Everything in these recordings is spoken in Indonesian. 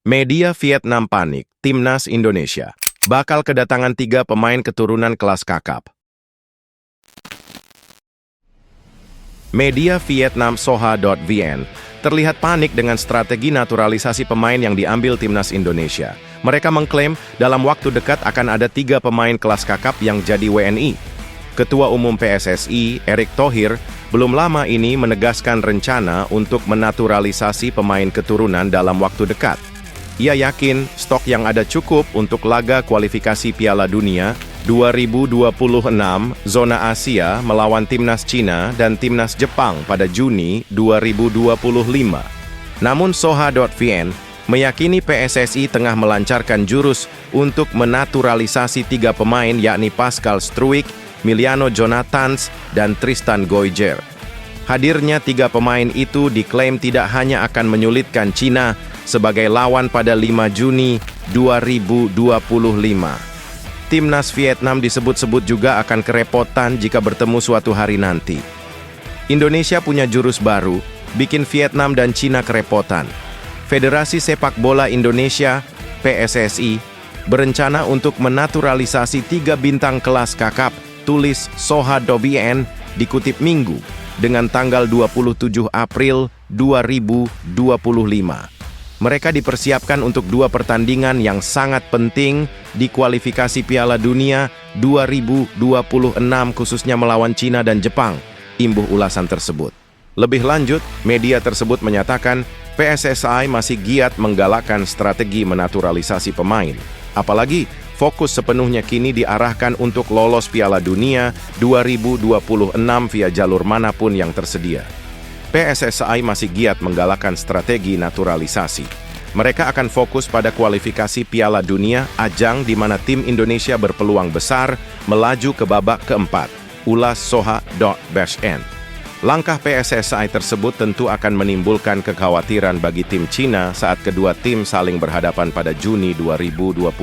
Media Vietnam panik, Timnas Indonesia bakal kedatangan 3 pemain keturunan kelas kakap. Media Vietnam Soha.vn terlihat panik dengan strategi naturalisasi pemain yang diambil Timnas Indonesia. Mereka mengklaim dalam waktu dekat akan ada 3 pemain kelas kakap yang jadi WNI. Ketua Umum PSSI, Erick Thohir, belum lama ini menegaskan rencana untuk menaturalisasi pemain keturunan dalam waktu dekat. Ia yakin stok yang ada cukup untuk laga kualifikasi Piala Dunia 2026 zona Asia melawan Timnas Cina dan Timnas Jepang pada Juni 2025. Namun Soha.vn meyakini PSSI tengah melancarkan jurus untuk menaturalisasi 3 pemain yakni Pascal Struijk, Miliano Jonathans, dan Tristan Goijer. Hadirnya 3 pemain itu diklaim tidak hanya akan menyulitkan Cina sebagai lawan pada 5 Juni 2025. Timnas Vietnam disebut-sebut juga akan kerepotan jika bertemu suatu hari nanti. Indonesia punya jurus baru, bikin Vietnam dan Cina kerepotan. Federasi Sepak Bola Indonesia, PSSI, berencana untuk menaturalisasi 3 bintang kelas kakap, tulis Soha.vn, dikutip Minggu, dengan tanggal 27 April 2025. Mereka dipersiapkan untuk 2 pertandingan yang sangat penting di kualifikasi Piala Dunia 2026 khususnya melawan Cina dan Jepang, imbuh ulasan tersebut. Lebih lanjut, media tersebut menyatakan PSSI masih giat menggalakkan strategi menaturalisasi pemain. Apalagi, fokus sepenuhnya kini diarahkan untuk lolos Piala Dunia 2026 via jalur manapun yang tersedia. PSSI masih giat menggalakkan strategi naturalisasi. Mereka akan fokus pada kualifikasi Piala Dunia, ajang di mana tim Indonesia berpeluang besar melaju ke babak keempat, ulas Soha.vn. Langkah PSSI tersebut tentu akan menimbulkan kekhawatiran bagi tim Cina saat kedua tim saling berhadapan pada Juni 2025,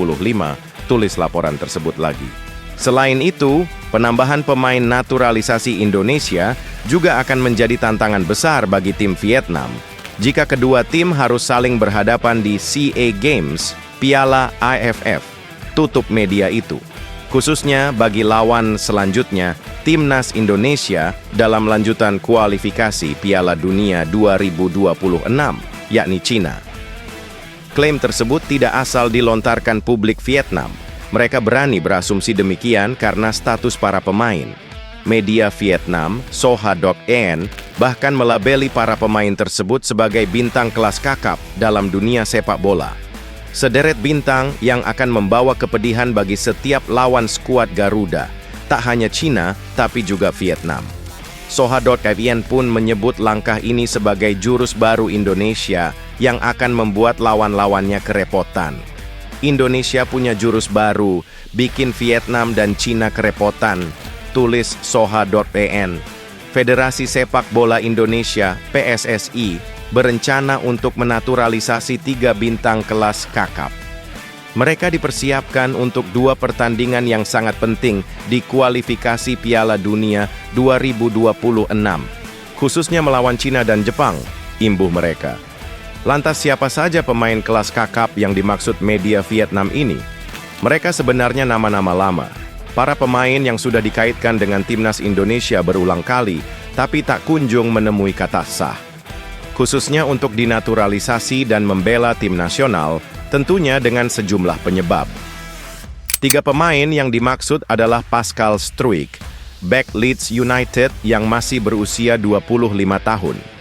tulis laporan tersebut lagi. Selain itu, penambahan pemain naturalisasi Indonesia juga akan menjadi tantangan besar bagi tim Vietnam jika kedua tim harus saling berhadapan di SEA Games, Piala AFF, tutup media itu. Khususnya bagi lawan selanjutnya, Timnas Indonesia dalam lanjutan kualifikasi Piala Dunia 2026, yakni Cina. Klaim tersebut tidak asal dilontarkan publik Vietnam. Mereka berani berasumsi demikian karena status para pemain. Media Vietnam, Soha.vn, bahkan melabeli para pemain tersebut sebagai bintang kelas kakap dalam dunia sepak bola. Sederet bintang yang akan membawa kepedihan bagi setiap lawan skuad Garuda, tak hanya Cina, tapi juga Vietnam. Soha.vn pun menyebut langkah ini sebagai jurus baru Indonesia yang akan membuat lawan-lawannya kerepotan. Indonesia punya jurus baru, bikin Vietnam dan Cina kerepotan, tulis Soha.vn. Federasi Sepak Bola Indonesia, PSSI, berencana untuk menaturalisasi 3 bintang kelas kakap. Mereka dipersiapkan untuk 2 pertandingan yang sangat penting di kualifikasi Piala Dunia 2026, khususnya melawan Cina dan Jepang, imbuh mereka. Lantas siapa saja pemain kelas kakap yang dimaksud media Vietnam ini? Mereka sebenarnya nama-nama lama. Para pemain yang sudah dikaitkan dengan Timnas Indonesia berulang kali, tapi tak kunjung menemui kata sah. Khususnya untuk dinaturalisasi dan membela tim nasional, tentunya dengan sejumlah penyebab. 3 pemain yang dimaksud adalah Pascal Struijk, bek Leeds United yang masih berusia 25 tahun.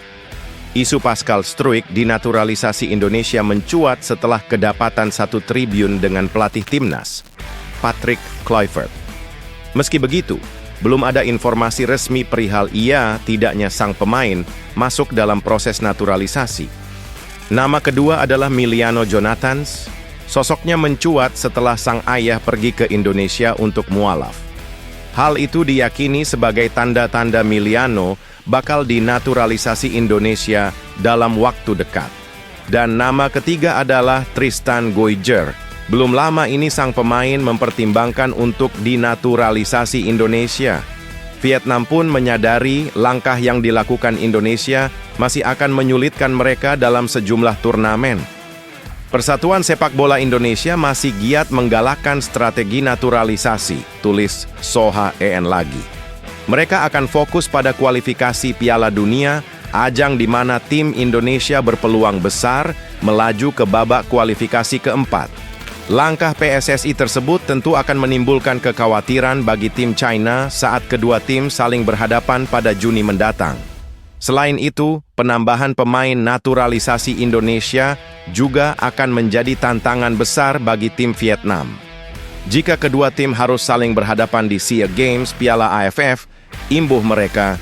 Isu Pascal Struijk dinaturalisasi Indonesia mencuat setelah kedapatan satu tribun dengan pelatih timnas, Patrick Kluivert. Meski begitu, belum ada informasi resmi perihal ia tidaknya sang pemain masuk dalam proses naturalisasi. Nama kedua adalah Miliano Jonathans. Sosoknya mencuat setelah sang ayah pergi ke Indonesia untuk mualaf. Hal itu diyakini sebagai tanda-tanda Miliano bakal dinaturalisasi Indonesia dalam waktu dekat. Dan nama ketiga adalah Tristan Goijer. Belum lama ini sang pemain mempertimbangkan untuk dinaturalisasi Indonesia. Vietnam pun menyadari langkah yang dilakukan Indonesia masih akan menyulitkan mereka dalam sejumlah turnamen. Persatuan Sepak Bola Indonesia masih giat menggalakkan strategi naturalisasi, tulis Soha EN lagi. Mereka akan fokus pada kualifikasi Piala Dunia, ajang di mana tim Indonesia berpeluang besar melaju ke babak kualifikasi keempat. Langkah PSSI tersebut tentu akan menimbulkan kekhawatiran bagi tim China saat kedua tim saling berhadapan pada Juni mendatang. Selain itu, penambahan pemain naturalisasi Indonesia juga akan menjadi tantangan besar bagi tim Vietnam. Jika kedua tim harus saling berhadapan di SEA Games Piala AFF, imbuh mereka